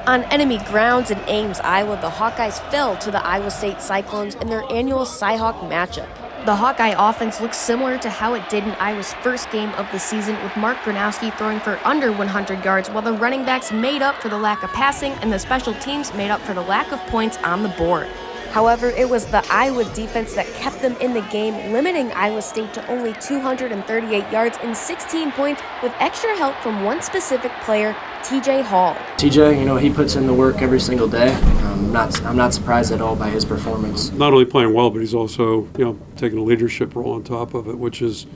On enemy grounds in Ames, Iowa, the Hawkeyes fell to the Iowa State Cyclones in their annual CyHawk matchup. The Hawkeye offense looks similar to how it did in Iowa's first game of the season, with Mark Gronowski throwing for under 100 yards, while the running backs made up for the lack of passing and the special teams made up for the lack of points on the board. However, it was the Iowa defense that kept them in the game, limiting Iowa State to only 238 yards and 16 points with extra help from one specific player, TJ Hall. TJ, he puts in the work every single day. I'm not surprised at all by his performance. Not only playing well, but he's also, taking a leadership role on top of it, which is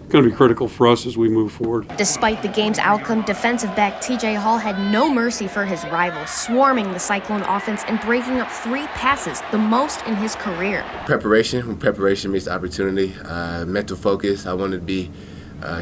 going to be critical for us as we move forward. Despite the game's outcome, defensive back TJ Hall had no mercy for his rival, swarming the Cyclone offense and breaking up 3 passes, the most in his career. Preparation meets opportunity. Mental focus. I wanted to be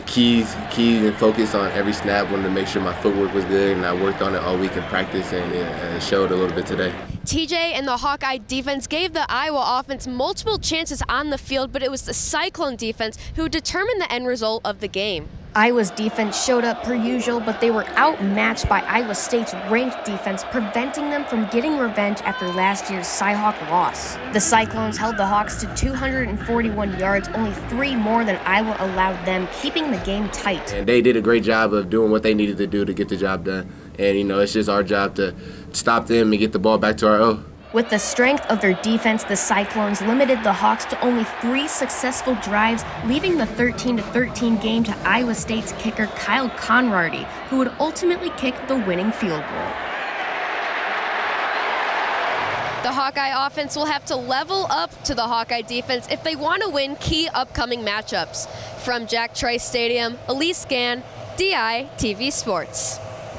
keyed and focused on every snap. Wanted to make sure my footwork was good, and I worked on it all week in practice, and it showed a little bit today. TJ and the Hawkeye defense gave the Iowa offense multiple chances on the field, but it was the Cyclone defense who determined the end result of the game. Iowa's defense showed up per usual, but they were outmatched by Iowa State's ranked defense, preventing them from getting revenge after last year's CyHawk loss. The Cyclones held the Hawks to 241 yards, only 3 more than Iowa allowed them, keeping the game tight. And they did a great job of doing what they needed to do to get the job done. And, it's just our job to stop them and get the ball back to our O. With the strength of their defense, the Cyclones limited the Hawks to only 3 successful drives, leaving the 13-13 game to Iowa State's kicker Kyle Conrady, who would ultimately kick the winning field goal. The Hawkeye offense will have to level up to the Hawkeye defense if they want to win key upcoming matchups. From Jack Trice Stadium, Elise Gann, DITV Sports.